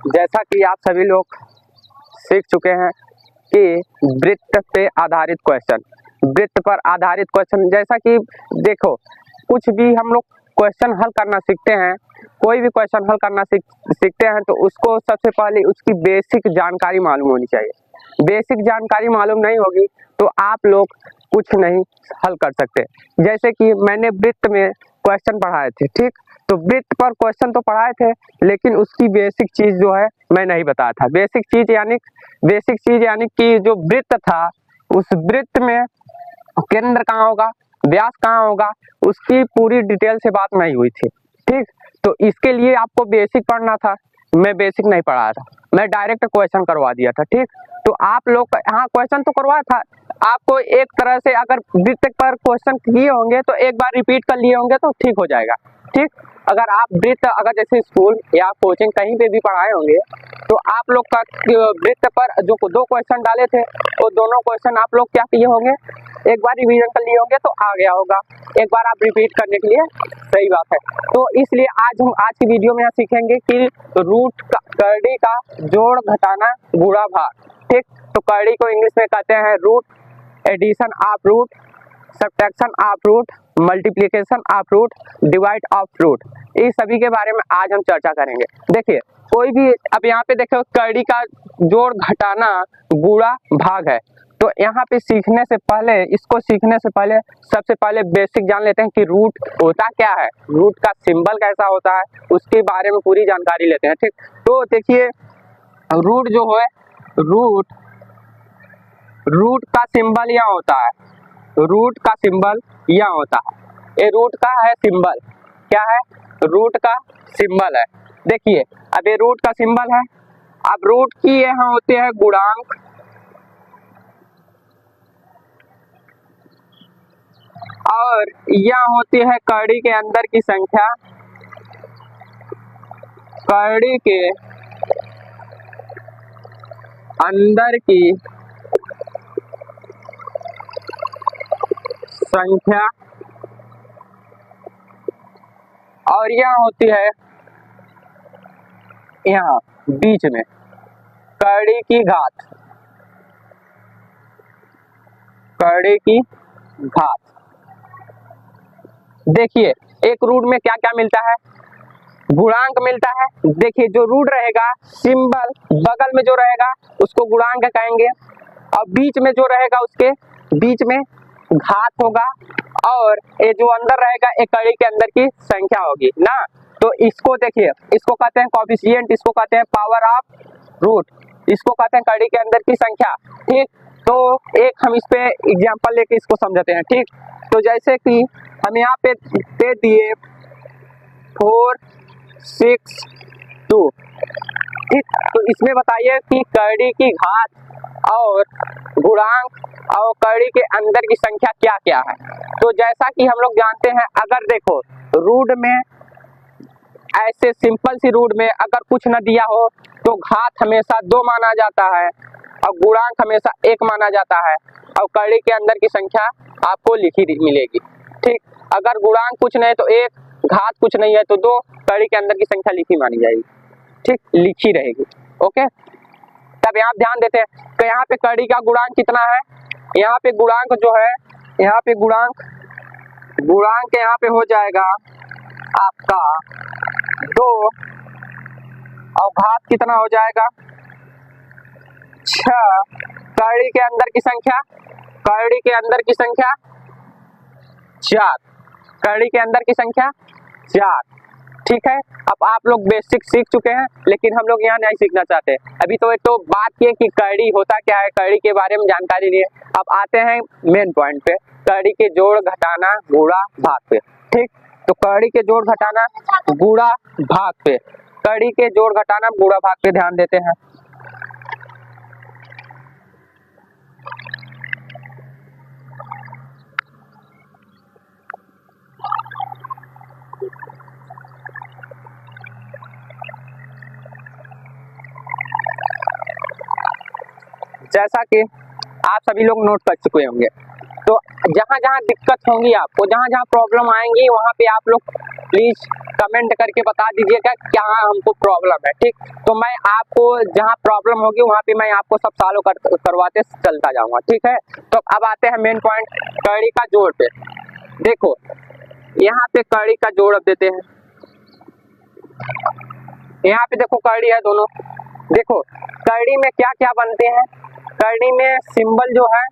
जैसा कि आप सभी लोग सीख चुके हैं कि वृत्त पे आधारित क्वेश्चन, वृत्त पर आधारित क्वेश्चन, जैसा कि देखो कुछ भी हम लोग क्वेश्चन हल करना सीखते हैं, कोई भी क्वेश्चन हल करना सीखते हैं तो उसको सबसे पहले उसकी बेसिक जानकारी मालूम होनी चाहिए। बेसिक जानकारी मालूम नहीं होगी तो आप लोग कुछ नहीं हल कर सकते। जैसे कि मैंने वृत्त में क्वेश्चन पढ़ाए थे, ठीक, तो वृत्त पर क्वेश्चन तो पढ़ाए थे लेकिन उसकी बेसिक चीज जो है मैं नहीं बताया था। बेसिक चीज यानी कि जो वृत्त था उस वृत्त में केंद्र कहाँ होगा, व्यास कहाँ होगा, उसकी पूरी डिटेल से बात नहीं हुई थी, ठीक। तो इसके लिए आपको बेसिक पढ़ना था, मैं बेसिक नहीं पढ़ाया था, मैं डायरेक्ट क्वेश्चन करवा दिया था, ठीक। तो आप लोग हाँ क्वेश्चन तो करवाया था, आपको एक तरह से अगर वृत्त पर क्वेश्चन किए होंगे तो एक बार रिपीट कर लिए होंगे तो ठीक हो जाएगा, ठीक। अगर आप वृत्त अगर जैसे स्कूल या कोचिंग कहीं पे भी पढ़ाए होंगे तो आप लोग का वृत्त पर जो दो क्वेश्चन डाले थे वो दोनों क्वेश्चन आप लोग क्या किए होंगे, एक बार रिवीजन कर लिए होंगे तो आ गया होगा, एक बार आप रिपीट करने के लिए सही बात है। तो इसलिए आज की वीडियो में सीखेंगे कि करड़ी का जोड़ घटाना गुणा भाग, ठीक। तो करड़ी को इंग्लिश में कहते हैं root, addition of root, subtraction of root, multiplication of root, divide of root, इस सभी के बारे में आज हम चर्चा करेंगे। देखिए कोई भी अब यहाँ पे देखो करड़ी का जोड़ घटाना गुणा भाग है, तो यहाँ पे इसको सीखने से पहले सबसे पहले बेसिक जान लेते हैं कि रूट होता क्या है, रूट का सिंबल कैसा होता है, उसके बारे में पूरी जानकारी लेते हैं, ठीक। तो देखिए रूट जो है रूट का सिंबल यह होता है, रूट का सिंबल यह होता है, ये रूट का है सिंबल, क्या है, रूट का सिंबल है। देखिए अब ये रूट का सिंबल है, अब रूट की यहाँ होते हैं गुणांक और यह होती है करड़ी के अंदर की संख्या, करड़ी के अंदर की संख्या और यह होती है यहाँ बीच में करड़ी की घात, करड़ी की घात। देखिए एक रूट में क्या क्या मिलता है, गुणांक मिलता है। देखिए जो रूट रहेगा सिंबल बगल में जो रहेगा उसको गुणांक कहेंगे और बीच में जो रहेगा उसके बीच में घात होगा और ये जो अंदर रहेगा एक कड़ी के अंदर की संख्या होगी ना। तो इसको देखिए इसको कहते हैं कोएफिशिएंट, इसको कहते हैं पावर ऑफ रूट, इसको कहते हैं कड़ी के अंदर की संख्या, ठीक। तो एक हम इस पे एग्जांपल लेके इसको समझते हैं, ठीक। तो जैसे कि हम यहाँ पे दे दिए 4 6 2, ठीक। तो इसमें बताइए कि करड़ी की घात और गुणांक और करड़ी के अंदर की संख्या क्या क्या है। तो जैसा कि हम लोग जानते हैं, अगर देखो रूट में ऐसे सिंपल सी रूट में अगर कुछ न दिया हो तो घात हमेशा 2 माना जाता है और गुणांक हमेशा 1 माना जाता है और करड़ी के अंदर की संख्या आपको लिखी मिलेगी, ठीक। अगर गुणांक कुछ नहीं तो 1, घात कुछ नहीं है तो 2, करड़ी के अंदर की संख्या लिखी मानी जाएगी, ठीक, लिखी रहेगी, ओके। तब यहाँ ध्यान देते हैं कि यहाँ पे करड़ी का गुणांक कितना है, यहाँ पे गुणांक जो है, यहाँ पे गुणांक यहाँ पे हो जाएगा आपका 2 और घात कितना हो जाएगा 6, करड़ी के अंदर की संख्या 4, करड़ी के अंदर की संख्या 4, ठीक है। अब आप लोग बेसिक सीख चुके हैं लेकिन हम लोग यहाँ नहीं सीखना चाहते, अभी तो बात की कि करड़ी होता क्या है, करड़ी के बारे में जानकारी लिए। अब आते हैं मेन पॉइंट पे, करड़ी के जोड़ घटाना गुणा भाग पे, ठीक। तो करड़ी के जोड़ घटाना गुणा भाग पे, करड़ी के जोड़ घटाना गुणा भाग पे ध्यान देते हैं। जैसा कि आप सभी लोग नोट कर चुके होंगे, तो जहां जहां दिक्कत होंगी आपको, जहां जहां प्रॉब्लम आएंगी वहां पे आप लोग प्लीज कमेंट करके बता दीजिएगा क्या हमको प्रॉब्लम है, ठीक। तो मैं आपको जहाँ प्रॉब्लम होगी वहाँ पे मैं आपको सब सॉल्व करवाते चलता जाऊंगा, ठीक है। तो अब आते हैं मेन पॉइंट कड़ी का जोड़ पे। देखो यहाँ पे कड़ी का जोड़ अब देते हैं, यहाँ पे देखो कड़ी है दोनों। देखो कड़ी में क्या क्या बनते हैं, कड़ी में सिंबल जो है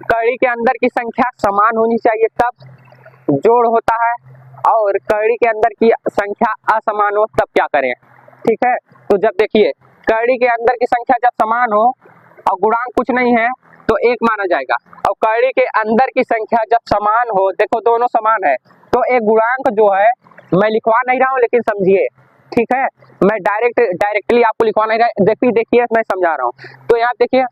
कड़ी के अंदर की संख्या समान होनी चाहिए तब जोड़ होता है, और कड़ी के अंदर की संख्या असमान हो तब क्या करें, ठीक है। तो जब देखिए कड़ी के अंदर की संख्या जब समान हो और गुणांक कुछ नहीं है तो एक माना जाएगा, और कड़ी के अंदर की संख्या जब समान हो, देखो दोनों समान है तो एक गुणांक जो है, मैं लिखवा नहीं रहा हूँ लेकिन समझिए, ठीक है। मैं डायरेक्टली आपको लिखवा नहीं रहा, देखिए मैं समझा रहा हूँ। तो यहाँ देखिए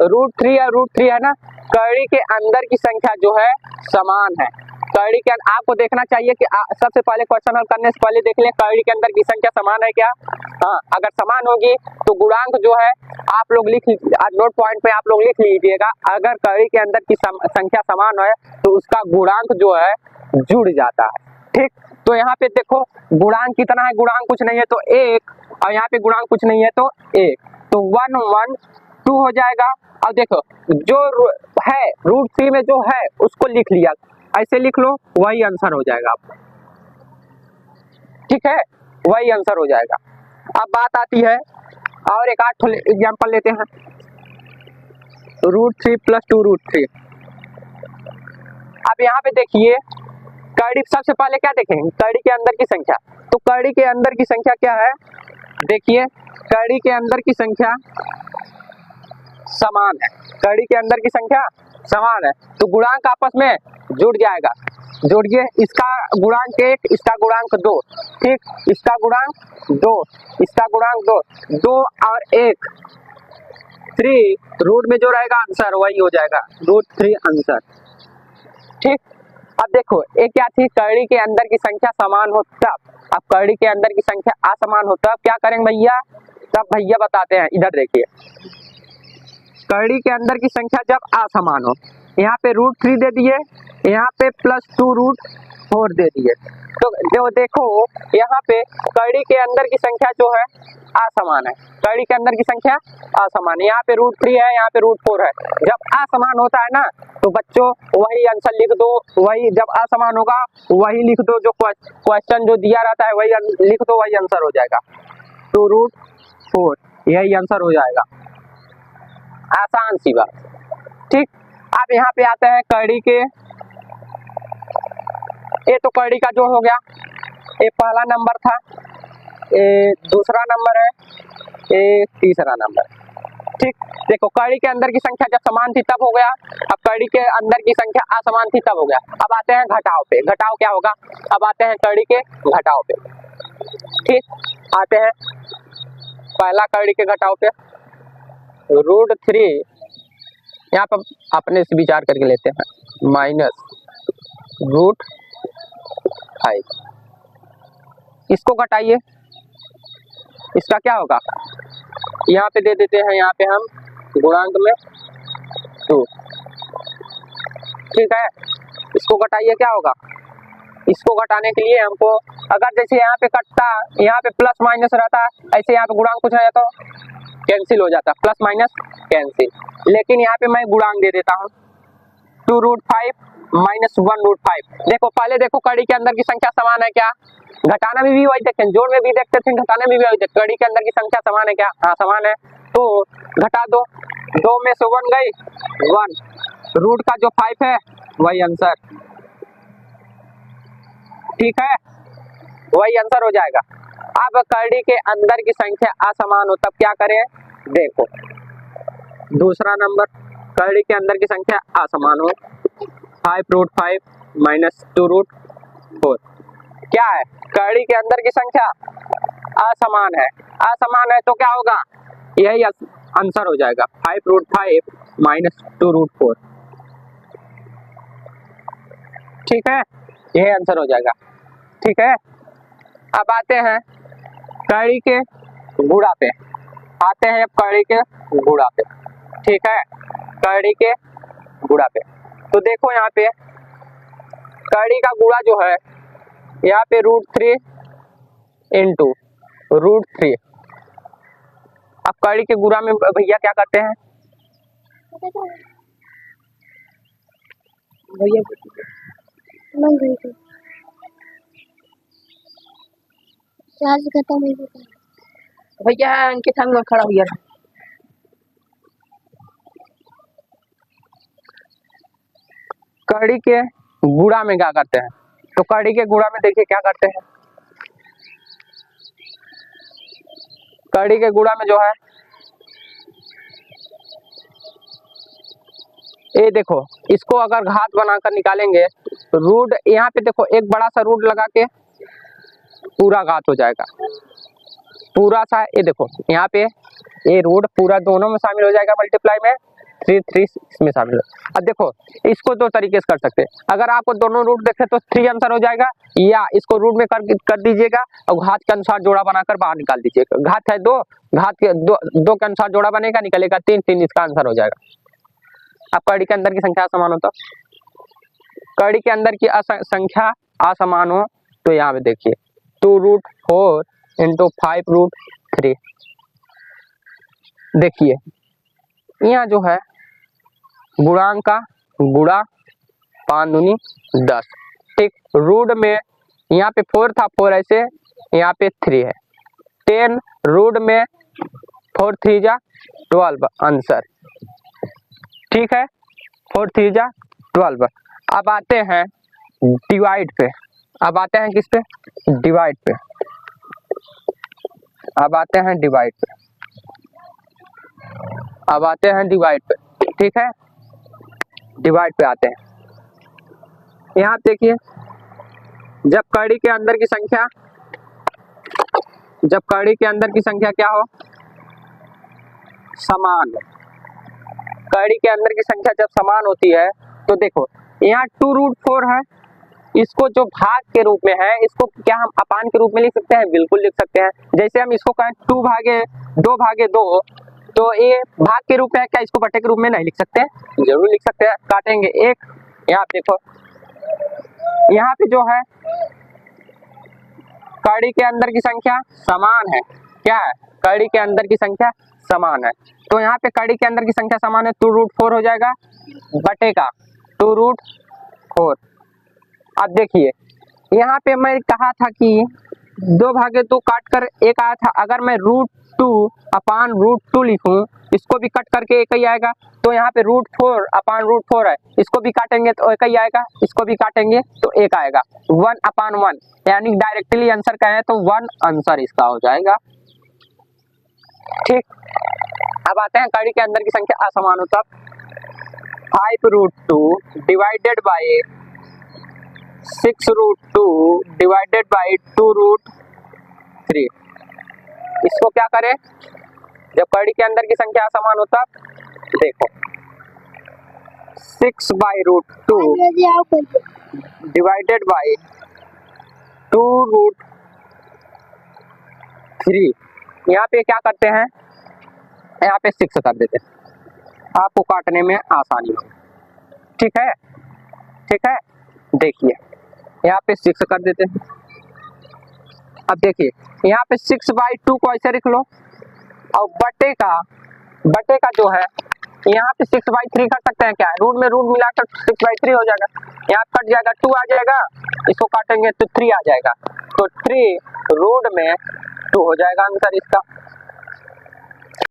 √3 है ना, कड़ी के अंदर की संख्या जो है समान है। कड़ी के आपको देखना चाहिए कि सबसे पहले क्वेश्चन हल करने से पहले देख लें कड़ी के अंदर की संख्या समान है क्या। हाँ, अगर समान होगी तो गुणांक जो है आप लोग नोट पॉइंट पे आप लोग लिख लीजिएगा, अगर कड़ी के अंदर की संख्या समान है तो उसका गुणांक जो है जुड़ जाता है, ठीक। तो यहाँ पे देखो गुणांक कितना है, गुणांक कुछ नहीं है तो 1, और यहाँ पे गुणांक कुछ नहीं है तो 1, तो 1 1 2 हो जाएगा। और देखो जो है √3 में जो है उसको लिख लिया, ऐसे लिख लो, वही आंसर हो जाएगा आपका, ठीक है, वही आंसर हो जाएगा। अब बात आती है और एक 8 एग्जाम्पल लेते हैं, √3 + 2√3। अब यहाँ पे देखिए कड़ी, सबसे पहले क्या देखेंगे कड़ी के अंदर की संख्या। तो कड़ी के अंदर की संख्या क्या है, देखिए कड़ी के अंदर की संख्या समान है, कड़ी के अंदर की संख्या समान है तो गुणांक आपस में जुड़ जाएगा। जोड़िए, इसका गुणांक 1, इसका गुणांक 2, ठीक, इसका गुणांक 2, इसका गुणांक 2 और 1 3, रूट में जो रहेगा आंसर वही हो जाएगा, √3 आंसर, ठीक। अब देखो एक क्या थी, कड़ी के अंदर की संख्या समान हो तब, अब कड़ी के अंदर की संख्या असमान हो तब क्या करेंगे भैया, तब भैया बताते हैं। इधर देखिए कड़ी के अंदर की संख्या जब असमान हो, यहाँ पे √3 दे दिए, यहाँ पे +2√4 दे दिए, तो जो देखो यहाँ पे कड़ी के अंदर की संख्या जो है असमान है, कड़ी के अंदर की संख्या असमान है, यहाँ पे √3 है, यहाँ पे √4 है। जब असमान होता है ना तो बच्चों वही आंसर लिख दो, वही जब असमान होगा वही लिख दो, जो क्वेश्चन जो दिया रहता है वही लिख दो, वही आंसर हो जाएगा, 2√4 यही आंसर हो जाएगा, आसान सी बात, ठीक। अब यहाँ पे आते हैं कड़ी के, ये तो कड़ी का जोड़ हो गया, ये पहला नंबर था, ये दूसरा नंबर है, ये तीसरा नंबर, ठीक। देखो कड़ी के अंदर की संख्या जब समान थी तब हो गया, अब कड़ी के अंदर की संख्या असमान थी तब हो गया। अब आते हैं घटाव पे, घटाव क्या होगा, अब आते हैं कड़ी के घटाव पे, ठीक। आते हैं पहला कड़ी के घटाव पे, √3 यहाँ पर अपने से विचार करके लेते हैं, -√5, इसको घटाइए, इसका क्या होगा, यहाँ पे दे देते हैं, यहाँ पे हम गुणांक में 2, ठीक है। इसको घटाइए क्या होगा, इसको घटाने के लिए हमको, अगर जैसे यहाँ पे कटता, यहाँ पे प्लस माइनस रहता, ऐसे यहाँ पे गुणांक कुछ है तो कैंसिल हो जाता, प्लस माइनस कैंसिल, लेकिन यहाँ पे मैं गुणांक दे देता हूँ 2√5 - 1√5। देखो पहले देखो कड़ी के अंदर की संख्या समान है क्या, घटाना में भी वही देखते हैं, जोड़ में भी देखते थे, घटाने में भी वही देखते, कड़ी के अंदर की संख्या समान है क्या, हाँ समान है, तो घटा दो, 2 में से 1 गई 1, रूट का जो 5 है वही आंसर, ठीक है, वही आंसर हो जाएगा। अब कड़ी के अंदर की संख्या असमान हो तब क्या करें, देखो दूसरा नंबर, कड़ी के अंदर की संख्या असमान हो, 5√5 - 2√4 क्या है, कड़ी के अंदर की संख्या असमान है, असमान है तो क्या होगा, यही आंसर हो जाएगा, 5√5 - 2√4, ठीक है, यही आंसर हो जाएगा, ठीक है। अब आते हैं कड़ी के गुणा पे, आते हैं कड़ी के गुणा पे, ठीक है, कड़ी के गुणा पे। तो देखो यहाँ पे कड़ी का गुणा जो है यहाँ पे √3 इंटू √3। अब कड़ी के गुणा में भैया क्या करते हैं, भैया चार्ज खत्म हो गया भैया, अंकित हम लोग खड़ा हुआ। कड़ी के गुणा में क्या करते हैं, तो कड़ी के गुणा में देखिए क्या करते हैं, कड़ी के गुणा में जो है ये देखो, इसको अगर घात बनाकर निकालेंगे रूट, यहाँ पे देखो एक बड़ा सा रूट लगा के पूरा घात हो जाएगा, पूरा सा, ये देखो यहाँ पे ये रूट पूरा दोनों में शामिल हो जाएगा, मल्टीप्लाई में 3 इसमें शामिल हो। अब देखो इसको दो तरीके से कर सकते हैं, अगर आपको दोनों रूट देखे तो 3 आंसर हो जाएगा, या इसको रूट में कर दीजिएगा और घात के अनुसार जोड़ा बनाकर बाहर निकाल दीजिएगा। घात है 2, घात के दो के अनुसार जोड़ा बनेगा, निकलेगा 3 इसका आंसर हो जाएगा। अब कड़ी के अंदर की संख्या असमान हो, तो कड़ी के अंदर की संख्या असमान हो तो यहाँ पे देखिए 2√4 इंटू 5√3। देखिए यहाँ जो है गुणांक का गुणा 5 दूनी 10, ठीक। रूट में यहाँ पे 4 था, 4 ऐसे, यहाँ पे 3 है, 10 रूट में 4 3 जा 12 आंसर, ठीक है, 4 3 जा 12। अब आते हैं डिवाइड पे, अब आते हैं किस पे, डिवाइड पे, अब आते हैं डिवाइड पे, अब आते हैं डिवाइड पे, ठीक है, डिवाइड पे आते हैं। यहाँ देखिए जब कड़ी के अंदर की संख्या, जब कड़ी के अंदर की संख्या क्या हो, समान, कड़ी के अंदर की संख्या जब समान होती है तो देखो यहाँ 2√4 है, इसको जो भाग के रूप में है, इसको क्या हम अपान के रूप में लिख सकते हैं, बिल्कुल लिख सकते हैं। जैसे हम इसको कहें 2/2, तो ये भाग के रूप में है, क्या इसको बटे के रूप में नहीं लिख सकते हैं, जरूर लिख सकते हैं। काटेंगे 1, यहाँ देखो यहाँ पे जो है कड़ी के अंदर की संख्या समान है, क्या है, कड़ी के अंदर की संख्या समान है, तो यहाँ पे कड़ी के अंदर की संख्या समान है, 2√4 हो जाएगा बटे का 2√4। अब देखिए यहाँ पे मैं कहा था कि 2/2 काट कर 1 आया था, अगर मैं √2/√2 लिखूं, इसको भी कट करके 1 ही आएगा, तो यहाँ पे √4/√4 है, इसको भी काटेंगे तो 1 ही आएगा, इसको भी काटेंगे तो 1 आएगा, 1/1, यानी डायरेक्टली आंसर कहें तो 1 आंसर इसका हो जाएगा, ठीक। अब आते हैं कड़ी के अंदर की संख्या असमान हो, तब 5√2 डिवाइडेड बाय 6√2 डिवाइडेड बाय 2√3। इसको क्या करें, जब कड़ी के अंदर की संख्या असमान हो तब देखो 6/√2 डिवाइडेड बाय 2√3। यहाँ पे क्या करते हैं, यहाँ पे 6 कर देते हैं, आपको काटने में आसानी हो, ठीक है, ठीक है। देखिए यहाँ पे 6 कर देते हैं, अब देखिए यहाँ पे 6/2 को ऐसे लिख लो, और बटे का जो है यहाँ पे 6/3 कर सकते हैं, क्या है, रूट में रूट मिलाकर 6/3 हो जाएगा, यहाँ कट जाएगा 2 आ जाएगा, इसको काटेंगे तो 3 आ जाएगा, तो 3 रूट में 2 हो जाएगा आंसर इसका।